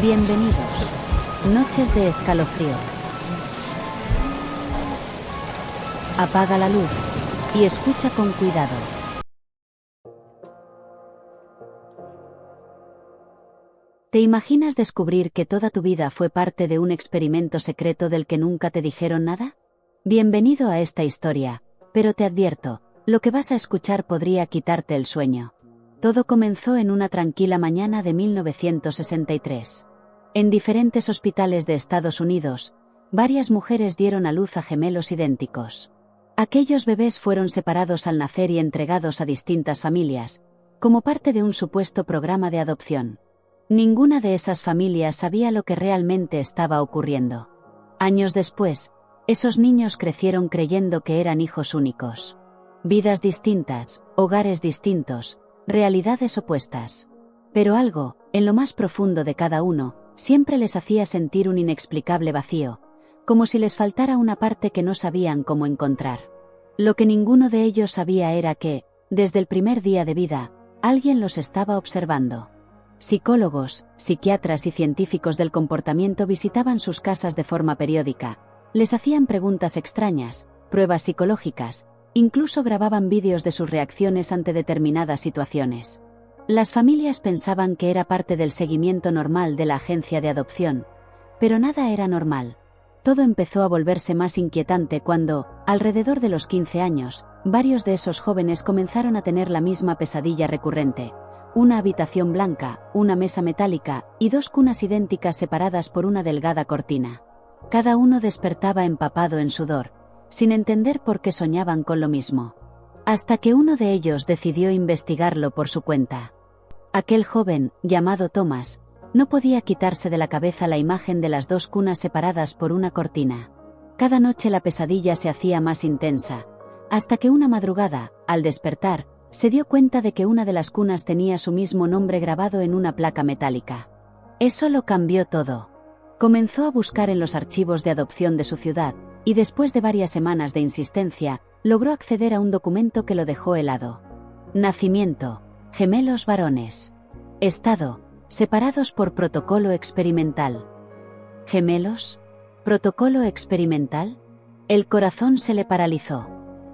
Bienvenidos. Noches de escalofrío. Apaga la luz y escucha con cuidado. ¿Te imaginas descubrir que toda tu vida fue parte de un experimento secreto del que nunca te dijeron nada? Bienvenido a esta historia, pero te advierto, lo que vas a escuchar podría quitarte el sueño. Todo comenzó en una tranquila mañana de 1963. En diferentes hospitales de Estados Unidos, varias mujeres dieron a luz a gemelos idénticos. Aquellos bebés fueron separados al nacer y entregados a distintas familias, como parte de un supuesto programa de adopción. Ninguna de esas familias sabía lo que realmente estaba ocurriendo. Años después, esos niños crecieron creyendo que eran hijos únicos. Vidas distintas, hogares distintos, realidades opuestas. Pero algo, en lo más profundo de cada uno, siempre les hacía sentir un inexplicable vacío, como si les faltara una parte que no sabían cómo encontrar. Lo que ninguno de ellos sabía era que, desde el primer día de vida, alguien los estaba observando. Psicólogos, psiquiatras y científicos del comportamiento visitaban sus casas de forma periódica, les hacían preguntas extrañas, pruebas psicológicas, incluso grababan vídeos de sus reacciones ante determinadas situaciones. Las familias pensaban que era parte del seguimiento normal de la agencia de adopción, pero nada era normal. Todo empezó a volverse más inquietante cuando, alrededor de los 15 años, varios de esos jóvenes comenzaron a tener la misma pesadilla recurrente: una habitación blanca, una mesa metálica y dos cunas idénticas separadas por una delgada cortina. Cada uno despertaba empapado en sudor, sin entender por qué soñaban con lo mismo. Hasta que uno de ellos decidió investigarlo por su cuenta. Aquel joven, llamado Thomas, no podía quitarse de la cabeza la imagen de las dos cunas separadas por una cortina. Cada noche la pesadilla se hacía más intensa, hasta que una madrugada, al despertar, se dio cuenta de que una de las cunas tenía su mismo nombre grabado en una placa metálica. Eso lo cambió todo. Comenzó a buscar en los archivos de adopción de su ciudad, y después de varias semanas de insistencia, logró acceder a un documento que lo dejó helado. Nacimiento: gemelos varones. Estado: separados por protocolo experimental. ¿Gemelos? ¿Protocolo experimental? El corazón se le paralizó.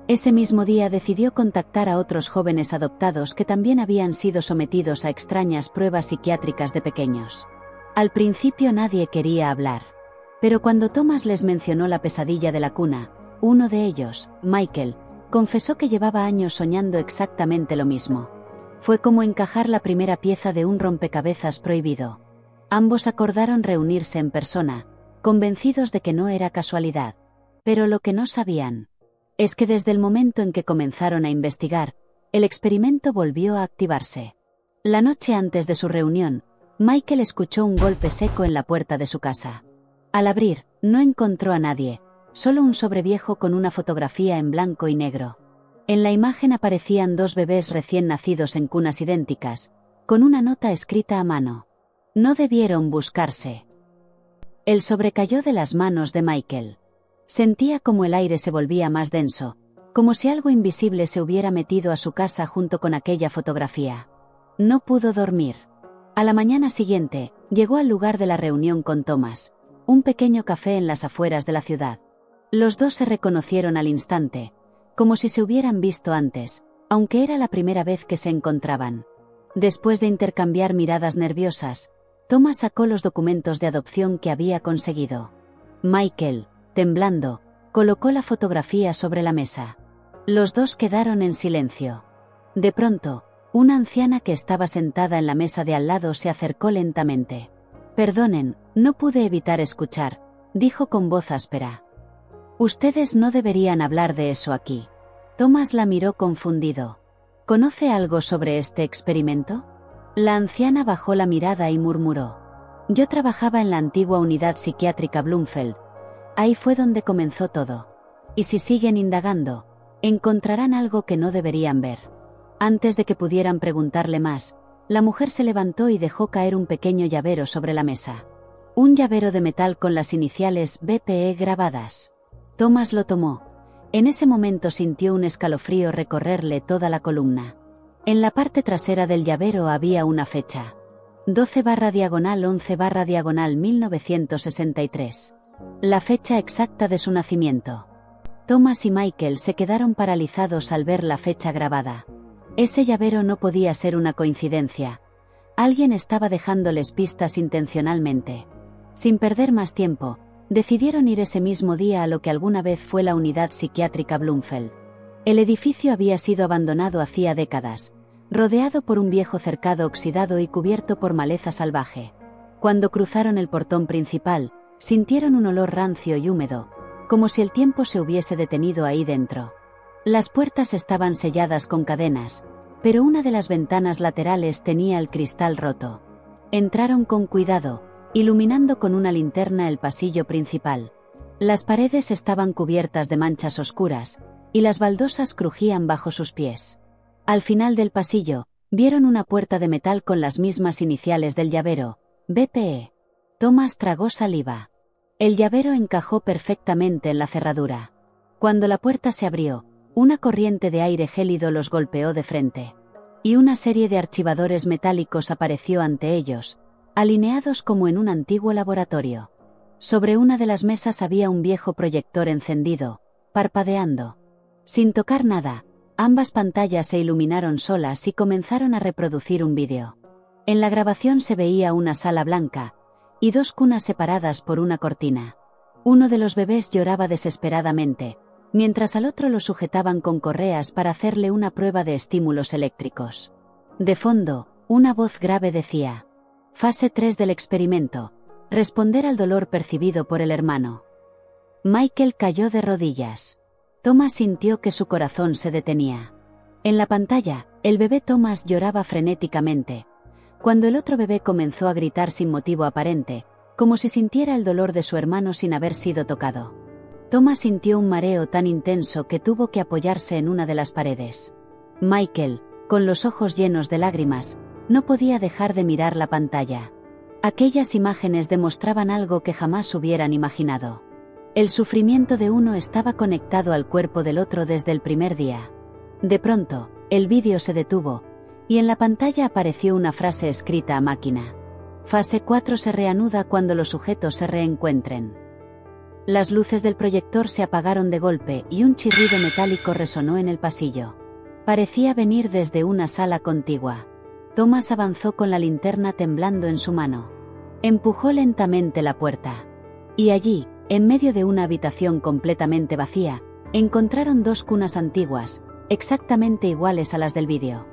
Ese mismo día decidió contactar a otros jóvenes adoptados que también habían sido sometidos a extrañas pruebas psiquiátricas de pequeños. Al principio nadie quería hablar. Pero cuando Thomas les mencionó la pesadilla de la cuna, uno de ellos, Michael, confesó que llevaba años soñando exactamente lo mismo. Fue como encajar la primera pieza de un rompecabezas prohibido. Ambos acordaron reunirse en persona, convencidos de que no era casualidad. Pero lo que no sabían es que desde el momento en que comenzaron a investigar, el experimento volvió a activarse. La noche antes de su reunión, Michael escuchó un golpe seco en la puerta de su casa. Al abrir, no encontró a nadie, solo un sobreviejo con una fotografía en blanco y negro. En la imagen aparecían dos bebés recién nacidos en cunas idénticas, con una nota escrita a mano. No debieron buscarse. El sobre cayó de las manos de Michael. Sentía como el aire se volvía más denso, como si algo invisible se hubiera metido a su casa junto con aquella fotografía. No pudo dormir. A la mañana siguiente, llegó al lugar de la reunión con Thomas, un pequeño café en las afueras de la ciudad. Los dos se reconocieron al instante, como si se hubieran visto antes, aunque era la primera vez que se encontraban. Después de intercambiar miradas nerviosas, Thomas sacó los documentos de adopción que había conseguido. Michael, temblando, colocó la fotografía sobre la mesa. Los dos quedaron en silencio. De pronto, una anciana que estaba sentada en la mesa de al lado se acercó lentamente. «Perdonen, no pude evitar escuchar», dijo con voz áspera. «Ustedes no deberían hablar de eso aquí». Thomas la miró confundido. «¿Conoce algo sobre este experimento?». La anciana bajó la mirada y murmuró: «Yo trabajaba en la antigua unidad psiquiátrica Bloomfield. Ahí fue donde comenzó todo. Y si siguen indagando, encontrarán algo que no deberían ver». Antes de que pudieran preguntarle más, la mujer se levantó y dejó caer un pequeño llavero sobre la mesa. Un llavero de metal con las iniciales BPE grabadas. Thomas lo tomó. En ese momento sintió un escalofrío recorrerle toda la columna. En la parte trasera del llavero había una fecha. 12/11/1963. La fecha exacta de su nacimiento. Thomas y Michael se quedaron paralizados al ver la fecha grabada. Ese llavero no podía ser una coincidencia. Alguien estaba dejándoles pistas intencionalmente. Sin perder más tiempo, decidieron ir ese mismo día a lo que alguna vez fue la unidad psiquiátrica Bloomfield. El edificio había sido abandonado hacía décadas, rodeado por un viejo cercado oxidado y cubierto por maleza salvaje. Cuando cruzaron el portón principal, sintieron un olor rancio y húmedo, como si el tiempo se hubiese detenido ahí dentro. Las puertas estaban selladas con cadenas, pero una de las ventanas laterales tenía el cristal roto. Entraron con cuidado, iluminando con una linterna el pasillo principal. Las paredes estaban cubiertas de manchas oscuras, y las baldosas crujían bajo sus pies. Al final del pasillo, vieron una puerta de metal con las mismas iniciales del llavero, BPE. Thomas tragó saliva. El llavero encajó perfectamente en la cerradura. Cuando la puerta se abrió, una corriente de aire gélido los golpeó de frente. Y una serie de archivadores metálicos apareció ante ellos, alineados como en un antiguo laboratorio. Sobre una de las mesas había un viejo proyector encendido, parpadeando. Sin tocar nada, ambas pantallas se iluminaron solas y comenzaron a reproducir un vídeo. En la grabación se veía una sala blanca, y dos cunas separadas por una cortina. Uno de los bebés lloraba desesperadamente, mientras al otro lo sujetaban con correas para hacerle una prueba de estímulos eléctricos. De fondo, una voz grave decía: Fase 3 del experimento. Responder al dolor percibido por el hermano. Michael cayó de rodillas. Thomas sintió que su corazón se detenía. En la pantalla, el bebé Thomas lloraba frenéticamente, cuando el otro bebé comenzó a gritar sin motivo aparente, como si sintiera el dolor de su hermano sin haber sido tocado. Thomas sintió un mareo tan intenso que tuvo que apoyarse en una de las paredes. Michael, con los ojos llenos de lágrimas, no podía dejar de mirar la pantalla. Aquellas imágenes demostraban algo que jamás hubieran imaginado. El sufrimiento de uno estaba conectado al cuerpo del otro desde el primer día. De pronto, el vídeo se detuvo, y en la pantalla apareció una frase escrita a máquina. Fase 4 se reanuda cuando los sujetos se reencuentren. Las luces del proyector se apagaron de golpe y un chirrido metálico resonó en el pasillo. Parecía venir desde una sala contigua. Thomas avanzó con la linterna temblando en su mano. Empujó lentamente la puerta. Y allí, en medio de una habitación completamente vacía, encontraron dos cunas antiguas, exactamente iguales a las del vídeo.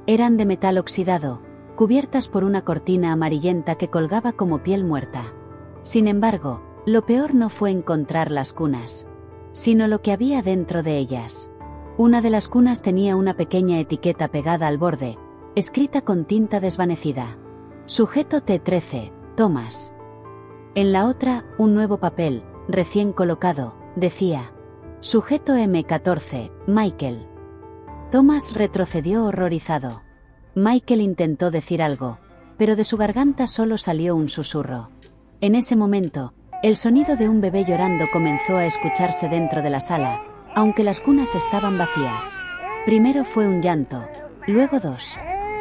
Eran de metal oxidado, cubiertas por una cortina amarillenta que colgaba como piel muerta. Sin embargo, lo peor no fue encontrar las cunas, sino lo que había dentro de ellas. Una de las cunas tenía una pequeña etiqueta pegada al borde, escrita con tinta desvanecida. Sujeto T13, Thomas. En la otra, un nuevo papel, recién colocado, decía: Sujeto M14, Michael. Thomas retrocedió horrorizado. Michael intentó decir algo, pero de su garganta solo salió un susurro. En ese momento, el sonido de un bebé llorando comenzó a escucharse dentro de la sala, aunque las cunas estaban vacías. Primero fue un llanto, luego dos,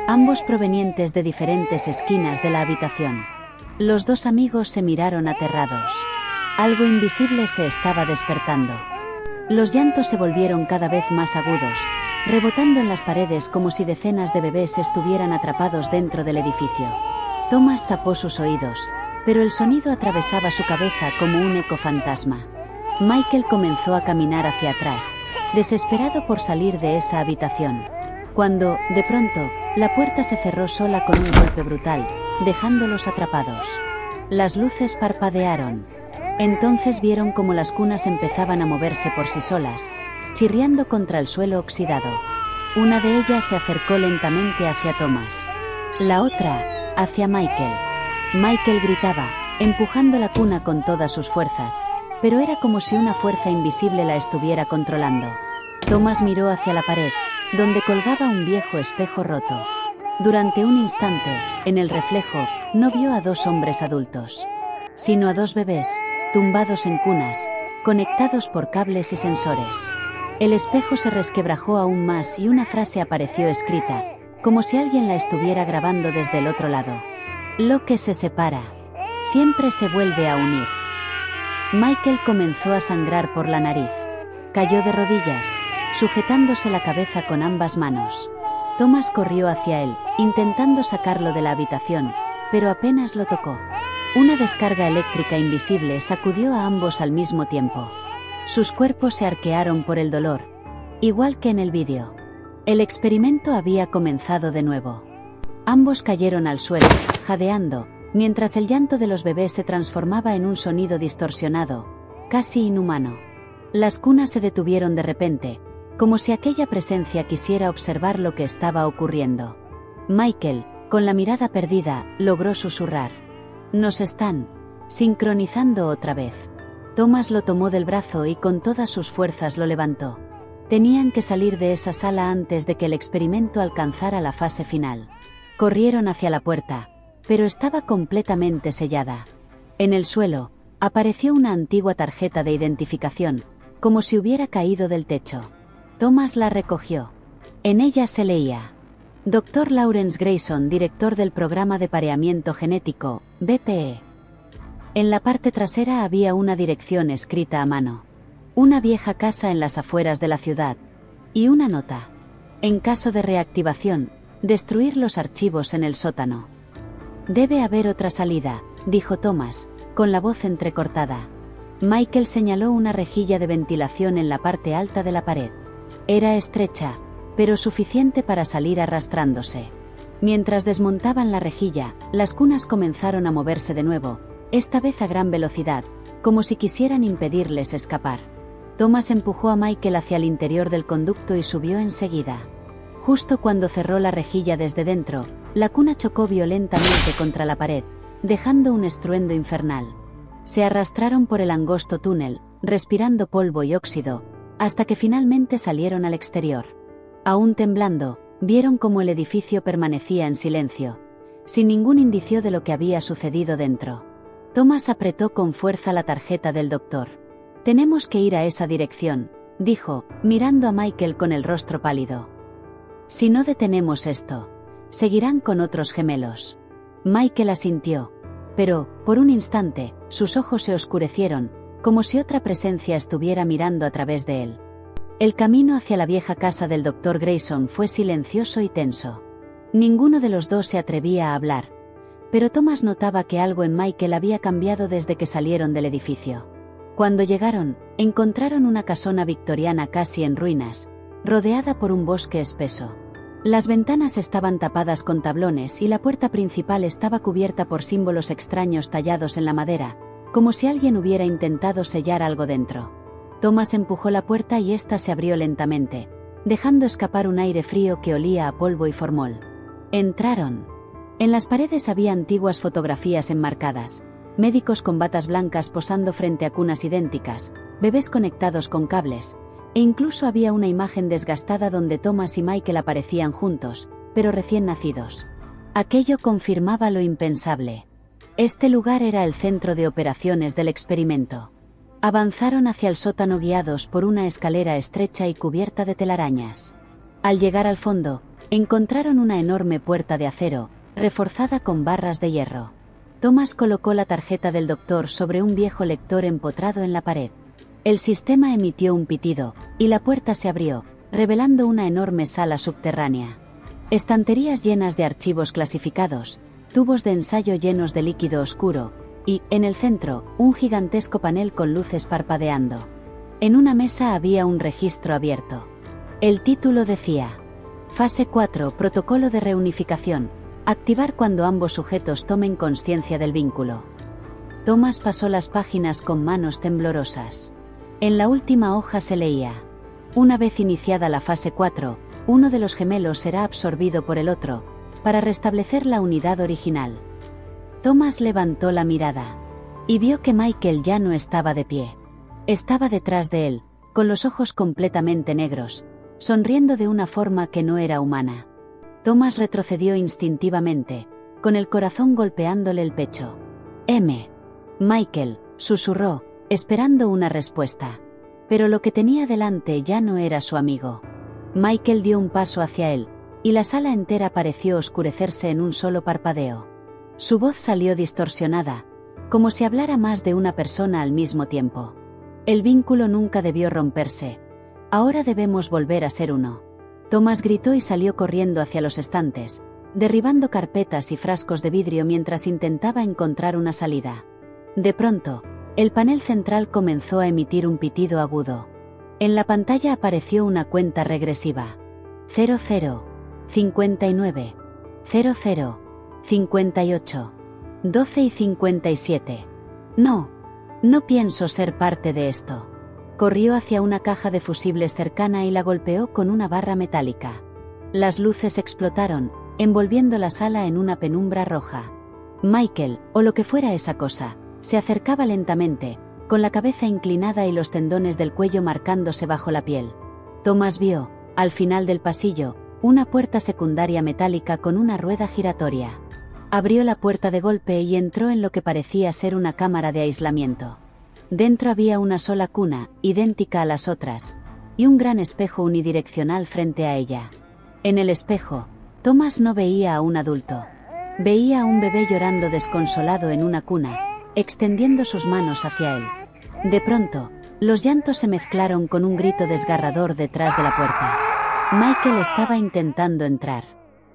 ambos provenientes de diferentes esquinas de la habitación. Los dos amigos se miraron aterrados. Algo invisible se estaba despertando. Los llantos se volvieron cada vez más agudos, rebotando en las paredes como si decenas de bebés estuvieran atrapados dentro del edificio. Thomas tapó sus oídos, pero el sonido atravesaba su cabeza como un eco fantasma. Michael comenzó a caminar hacia atrás, desesperado por salir de esa habitación. Cuando, de pronto, la puerta se cerró sola con un golpe brutal, dejándolos atrapados. Las luces parpadearon. Entonces vieron cómo las cunas empezaban a moverse por sí solas, chirriando contra el suelo oxidado. Una de ellas se acercó lentamente hacia Thomas. La otra, hacia Michael. Michael gritaba, empujando la cuna con todas sus fuerzas, pero era como si una fuerza invisible la estuviera controlando. Thomas miró hacia la pared, donde colgaba un viejo espejo roto. Durante un instante, en el reflejo, no vio a dos hombres adultos, sino a dos bebés, tumbados en cunas, conectados por cables y sensores. El espejo se resquebrajó aún más y una frase apareció escrita, como si alguien la estuviera grabando desde el otro lado. Lo que se separa, siempre se vuelve a unir. Michael comenzó a sangrar por la nariz. Cayó de rodillas, sujetándose la cabeza con ambas manos. Thomas corrió hacia él, intentando sacarlo de la habitación, pero apenas lo tocó. Una descarga eléctrica invisible sacudió a ambos al mismo tiempo. Sus cuerpos se arquearon por el dolor, igual que en el vídeo. El experimento había comenzado de nuevo. Ambos cayeron al suelo, jadeando, mientras el llanto de los bebés se transformaba en un sonido distorsionado, casi inhumano. Las cunas se detuvieron de repente, como si aquella presencia quisiera observar lo que estaba ocurriendo. Michael, con la mirada perdida, logró susurrar: «Nos están sincronizando otra vez». Thomas lo tomó del brazo y con todas sus fuerzas lo levantó. Tenían que salir de esa sala antes de que el experimento alcanzara la fase final. Corrieron hacia la puerta, pero estaba completamente sellada. En el suelo, apareció una antigua tarjeta de identificación, como si hubiera caído del techo. Thomas la recogió. En ella se leía: Dr. Lawrence Grayson, director del programa de pareamiento genético, BPE. En la parte trasera había una dirección escrita a mano. Una vieja casa en las afueras de la ciudad. Y una nota: en caso de reactivación, destruir los archivos en el sótano. «Debe haber otra salida», dijo Thomas, con la voz entrecortada. Michael señaló una rejilla de ventilación en la parte alta de la pared. Era estrecha, pero suficiente para salir arrastrándose. Mientras desmontaban la rejilla, las cunas comenzaron a moverse de nuevo, esta vez a gran velocidad, como si quisieran impedirles escapar. Thomas empujó a Michael hacia el interior del conducto y subió enseguida. Justo cuando cerró la rejilla desde dentro, la cuna chocó violentamente contra la pared, dejando un estruendo infernal. Se arrastraron por el angosto túnel, respirando polvo y óxido, hasta que finalmente salieron al exterior. Aún temblando, vieron cómo el edificio permanecía en silencio, sin ningún indicio de lo que había sucedido dentro. Thomas apretó con fuerza la tarjeta del doctor. «Tenemos que ir a esa dirección», dijo, mirando a Michael con el rostro pálido. «Si no detenemos esto, seguirán con otros gemelos». Michael asintió, pero, por un instante, sus ojos se oscurecieron, como si otra presencia estuviera mirando a través de él. El camino hacia la vieja casa del Dr. Grayson fue silencioso y tenso. Ninguno de los dos se atrevía a hablar, pero Thomas notaba que algo en Michael había cambiado desde que salieron del edificio. Cuando llegaron, encontraron una casona victoriana casi en ruinas, rodeada por un bosque espeso. Las ventanas estaban tapadas con tablones y la puerta principal estaba cubierta por símbolos extraños tallados en la madera, como si alguien hubiera intentado sellar algo dentro. Thomas empujó la puerta y ésta se abrió lentamente, dejando escapar un aire frío que olía a polvo y formol. Entraron. En las paredes había antiguas fotografías enmarcadas, médicos con batas blancas posando frente a cunas idénticas, bebés conectados con cables, e incluso había una imagen desgastada donde Thomas y Michael aparecían juntos, pero recién nacidos. Aquello confirmaba lo impensable. Este lugar era el centro de operaciones del experimento. Avanzaron hacia el sótano guiados por una escalera estrecha y cubierta de telarañas. Al llegar al fondo, encontraron una enorme puerta de acero, reforzada con barras de hierro. Thomas colocó la tarjeta del doctor sobre un viejo lector empotrado en la pared. El sistema emitió un pitido, y la puerta se abrió, revelando una enorme sala subterránea. Estanterías llenas de archivos clasificados, tubos de ensayo llenos de líquido oscuro, y, en el centro, un gigantesco panel con luces parpadeando. En una mesa había un registro abierto. El título decía: Fase 4, Protocolo de Reunificación. Activar cuando ambos sujetos tomen conciencia del vínculo. Thomas pasó las páginas con manos temblorosas. En la última hoja se leía: una vez iniciada la fase 4, uno de los gemelos será absorbido por el otro, para restablecer la unidad original. Thomas levantó la mirada. Y vio que Michael ya no estaba de pie. Estaba detrás de él, con los ojos completamente negros, sonriendo de una forma que no era humana. Thomas retrocedió instintivamente, con el corazón golpeándole el pecho. Michael, susurró, esperando una respuesta. Pero lo que tenía delante ya no era su amigo. Michael dio un paso hacia él, y la sala entera pareció oscurecerse en un solo parpadeo. Su voz salió distorsionada, como si hablara más de una persona al mismo tiempo. El vínculo nunca debió romperse. Ahora debemos volver a ser uno. Thomas gritó y salió corriendo hacia los estantes, derribando carpetas y frascos de vidrio mientras intentaba encontrar una salida. De pronto, el panel central comenzó a emitir un pitido agudo. En la pantalla apareció una cuenta regresiva. 00, 59, 00, 58, 12 y 57. No pienso ser parte de esto. Corrió hacia una caja de fusibles cercana y la golpeó con una barra metálica. Las luces explotaron, envolviendo la sala en una penumbra roja. Michael, o lo que fuera esa cosa, se acercaba lentamente, con la cabeza inclinada y los tendones del cuello marcándose bajo la piel. Thomas vio, al final del pasillo, una puerta secundaria metálica con una rueda giratoria. Abrió la puerta de golpe y entró en lo que parecía ser una cámara de aislamiento. Dentro había una sola cuna, idéntica a las otras, y un gran espejo unidireccional frente a ella. En el espejo, Thomas no veía a un adulto. Veía a un bebé llorando desconsolado en una cuna, extendiendo sus manos hacia él. De pronto, los llantos se mezclaron con un grito desgarrador detrás de la puerta. Michael estaba intentando entrar.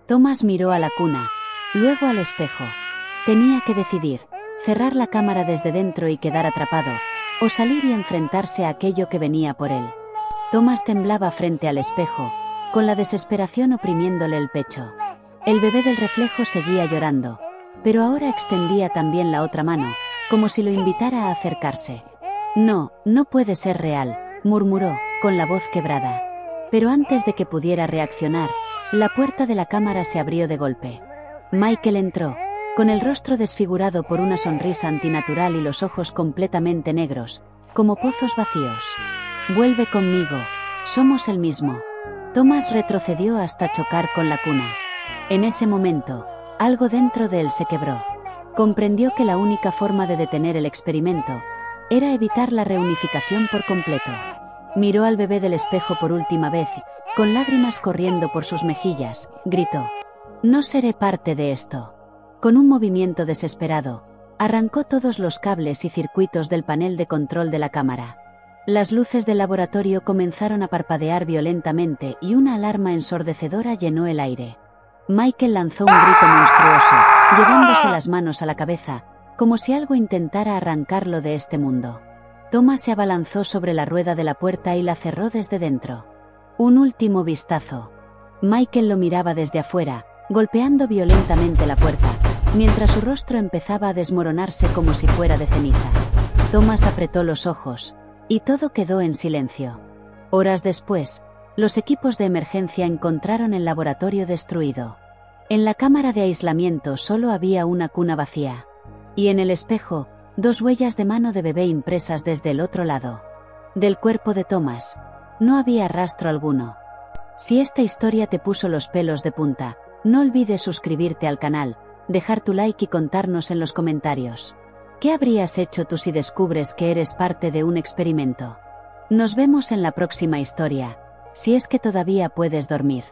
Thomas miró a la cuna, luego al espejo. Tenía que decidir, cerrar la cámara desde dentro y quedar atrapado, o salir y enfrentarse a aquello que venía por él. Thomas temblaba frente al espejo, con la desesperación oprimiéndole el pecho. El bebé del reflejo seguía llorando, pero ahora extendía también la otra mano, como si lo invitara a acercarse. No puede ser real, murmuró, con la voz quebrada. Pero antes de que pudiera reaccionar, la puerta de la cámara se abrió de golpe. Michael entró, con el rostro desfigurado por una sonrisa antinatural y los ojos completamente negros, como pozos vacíos. «Vuelve conmigo, somos el mismo». Thomas retrocedió hasta chocar con la cuna. En ese momento, algo dentro de él se quebró. Comprendió que la única forma de detener el experimento era evitar la reunificación por completo. Miró al bebé del espejo por última vez, con lágrimas corriendo por sus mejillas, gritó: «No seré parte de esto». Con un movimiento desesperado, arrancó todos los cables y circuitos del panel de control de la cámara. Las luces del laboratorio comenzaron a parpadear violentamente y una alarma ensordecedora llenó el aire. Michael lanzó un grito monstruoso, llevándose las manos a la cabeza, como si algo intentara arrancarlo de este mundo. Thomas se abalanzó sobre la rueda de la puerta y la cerró desde dentro. Un último vistazo. Michael lo miraba desde afuera, golpeando violentamente la puerta, mientras su rostro empezaba a desmoronarse como si fuera de ceniza. Thomas apretó los ojos, y todo quedó en silencio. Horas después, los equipos de emergencia encontraron el laboratorio destruido. En la cámara de aislamiento solo había una cuna vacía. Y en el espejo, 2 huellas de mano de bebé impresas desde el otro lado. Del cuerpo de Thomas, no había rastro alguno. Si esta historia te puso los pelos de punta, no olvides suscribirte al canal, dejar tu like y contarnos en los comentarios. ¿Qué habrías hecho tú si descubres que eres parte de un experimento? Nos vemos en la próxima historia, si es que todavía puedes dormir.